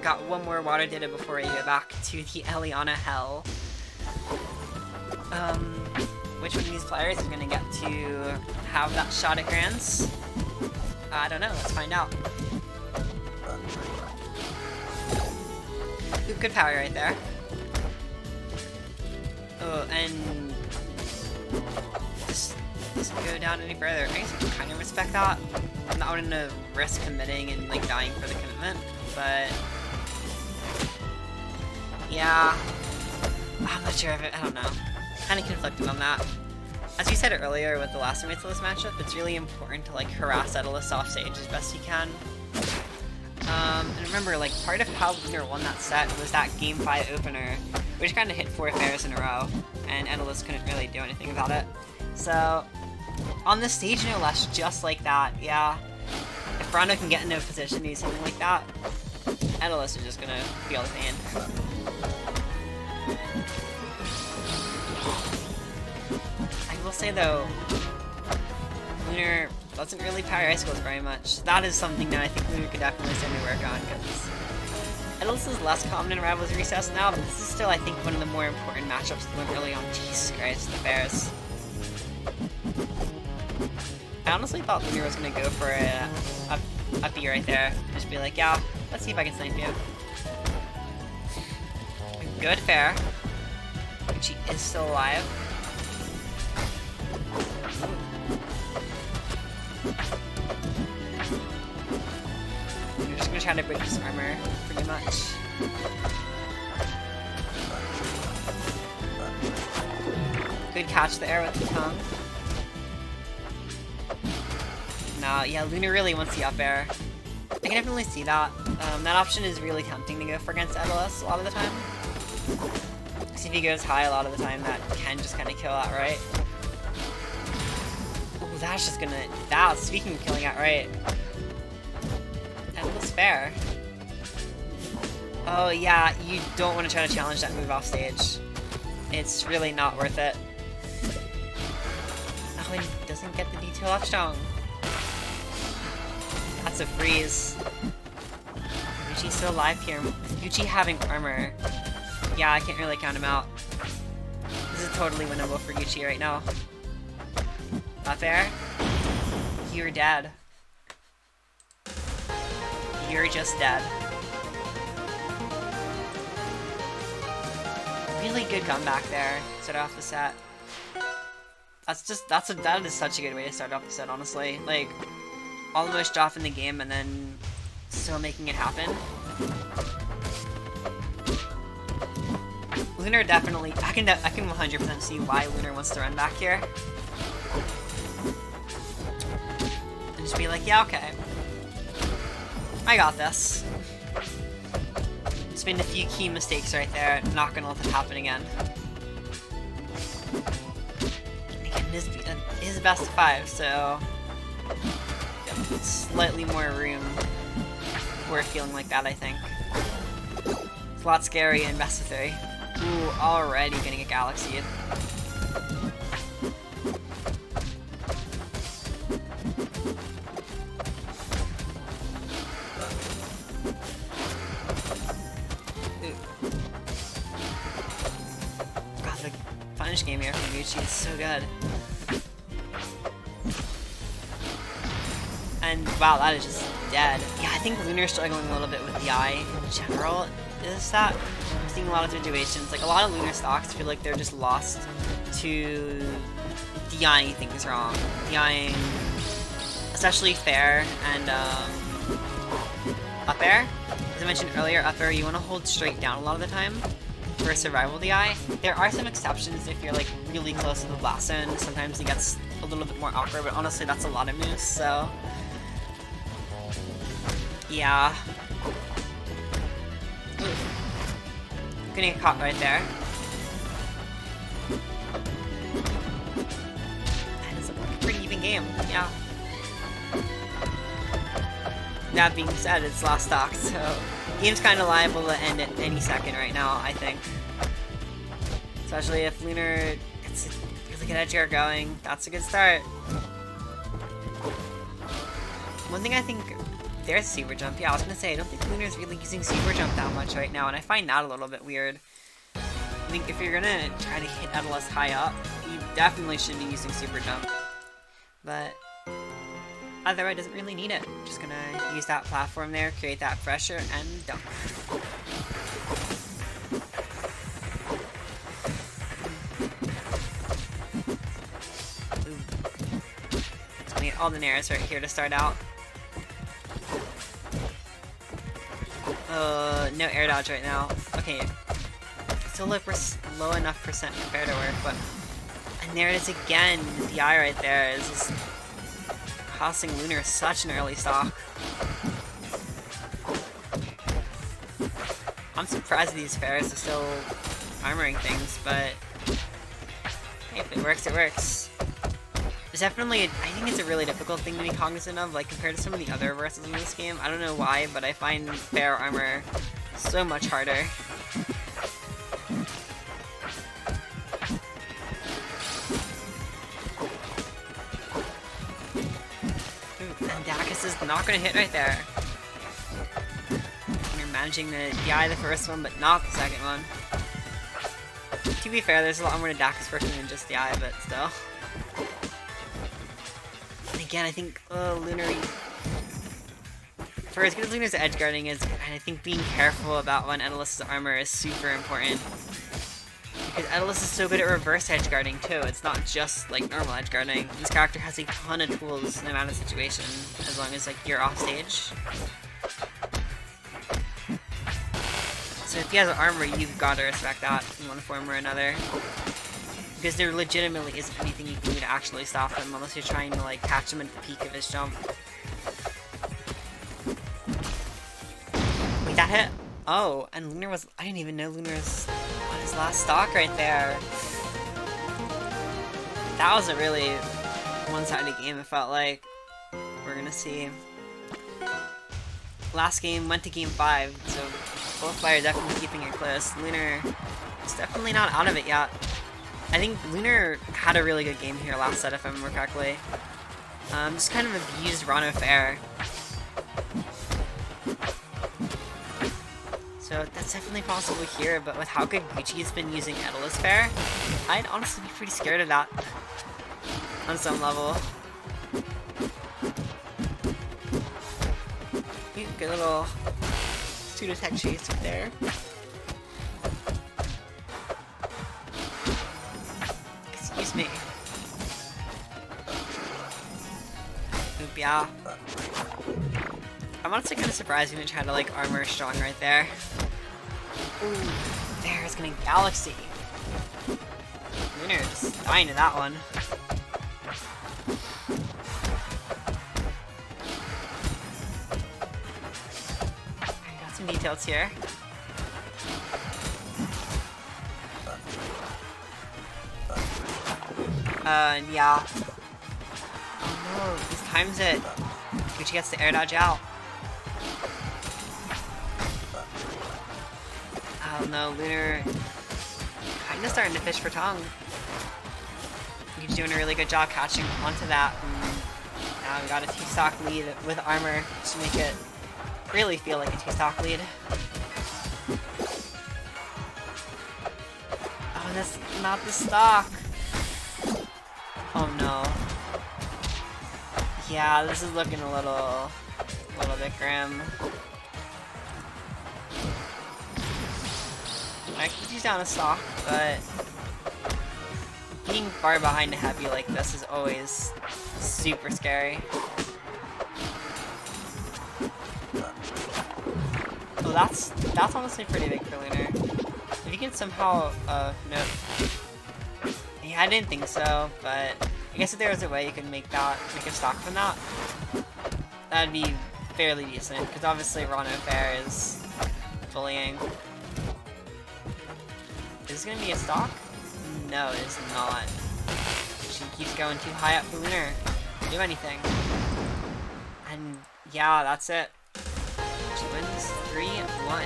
got one more water data before we go back to the Eliana Hell. Which one of these players is going to get to have that shot at Grands? I don't know, let's find out. Ooh, good power right there. Oh, and this doesn't go down any further. I guess I can kind of respect that. I'm not going to risk committing and like dying for the commitment, but yeah, I'm not sure of it. I don't know. Kind of conflicted on that. As you said earlier with the last teammates of this matchup, it's really important to like harass Edelus off stage as best you can. And remember, like, part of how Lunar won that set was that Game 5 opener, which kind of hit 4 fairs in a row, and Edelus couldn't really do anything about it. So, on this stage, no less, just like that, yeah, if Ranno can get into a position to do something like that, Edelus is just gonna feel the pain. I will say, though, Lunar doesn't really power icicles very much. That is something that I think Lunar could definitely stand to work on, because Edelus is less common in Rivals Recess now, but this is still, I think, one of the more important matchups to win early on. Jesus Christ, the fairs. I honestly thought Lunar was going to go for a B right there. Just be like, yeah, let's see if I can snipe you. Good fair. She is still alive. You're just gonna try to break his armor, pretty much. Good catch there with the tongue. No, yeah, Lunar really wants the up air. I can definitely see that. That option is really tempting to go for against Edelus a lot of the time. Because if he goes high a lot of the time, that can just kind of kill outright. Oh, that's just gonna... speaking of killing outright. Edelus fair. Oh yeah, you don't want to try to challenge that move off stage. It's really not worth it. Oh, and he doesn't get the detail off strong. That's a freeze. Gucci's still alive here. With Gucci having armor, yeah, I can't really count him out. This is totally winnable for Gucci right now. Not fair? You're dead. You're just dead. Really good comeback there. Start off the set. That is such a good way to start off the set, honestly. Like, almost dropping the game and then still making it happen. Lunar definitely, I can 100% see why Lunar wants to run back here. And just be like, yeah, okay. I got this. Just made a few key mistakes right there. Not gonna let that happen again. Again, it is a best of 5, so slightly more room for feeling like that, I think. It's a lot scary in best of 3. Ooh, already getting a Galaxy. God, the punish game here from Gucci is so good. And wow, that is just dead. Yeah, I think Lunar's struggling a little bit with the eye in general. Is that? I'm seeing a lot of situations, like a lot of Lunar stocks feel like they're just lost to DIing things wrong. DIing, especially fair and up air. As I mentioned earlier, up air you want to hold straight down a lot of the time for survival DI. There are some exceptions if you're like really close to the blast zone. Sometimes it gets a little bit more awkward, but honestly that's a lot of moves, so yeah. Gonna get caught right there. That is a pretty even game, yeah. That being said, it's last stock, so the game's kind of liable to end at any second right now, I think. Especially if Lunar gets a really good edge guard going, that's a good start. One thing I think there's super jump. Yeah, I was gonna say, I don't think Lunar's really using super jump that much right now, and I find that a little bit weird. I think if you're gonna try to hit Edelus high up, you definitely should be using super jump. But otherwise, doesn't really need it. Just gonna use that platform there, create that pressure, and dunk. So we get all the Nairs right here to start out. No air dodge right now. Okay, still low enough percent for fair to work, but and there it is again. The DI right there is just costing Lunar such an early stock. I'm surprised these fairs are still armoring things, but hey, if it works, it works. It's definitely, I think it's a really difficult thing to be cognizant of, like compared to some of the other verses in this game. I don't know why, but I find fair armor so much harder. And Dacus is not going to hit right there. You're managing the DI the first one, but not the second one. To be fair, there's a lot more to Dacus working than just DI, but still. And again, I think Lunar, for as good as Lunar's edge guarding is, I think being careful about when Edelus's armor is super important. Because Edelus is so good at reverse edge guarding too. It's not just like normal edge guarding. This character has a ton of tools no matter the situation, as long as like you're off stage. So if he has armor, you've got to respect that in one form or another. Because there legitimately isn't anything you can do to actually stop him unless you're trying to like catch him at the peak of his jump. Wait, that hit? Oh, and Lunar was, I didn't even know Lunar was on his last stock right there. That was a really one-sided game, it felt like. We're gonna see. Last game went to game 5, so both players definitely keeping it close. Lunar is definitely not out of it yet. I think Lunar had a really good game here last set, if I remember correctly. Just kind of abused Ranno fair. So that's definitely possible here, but with how good Gucci's been using Edelus fair, I'd honestly be pretty scared of that on some level. Good little pseudo tech chase right there. Excuse me. Oop, yeah. I'm honestly kind of surprised you didn't try to like armor strong right there. Ooh, there's gonna Galaxy. Lunar just dying to that one. I got some details here. Yeah. Oh no, this times it. Gucci gets the air dodge out. Oh no, Lunar kinda starting to fish for tongue. He's doing a really good job catching onto that. And now we got a 2-stock lead with armor to make it really feel like a 2-stock lead. Oh, that's not the stock. Oh no. Yeah, this is looking a little bit grim. I could use down a stock, but being far behind a heavy like this is always super scary. Oh, that's honestly pretty big for Lunar. If you can somehow, no. Yeah, I didn't think so, but I guess if there was a way you could make a stock from that, that'd be fairly decent, because obviously Ranno fair is bullying. Is this gonna be a stock? No, it is not. She keeps going too high up for Lunar. Can't do anything. And yeah, that's it. She wins 3-1.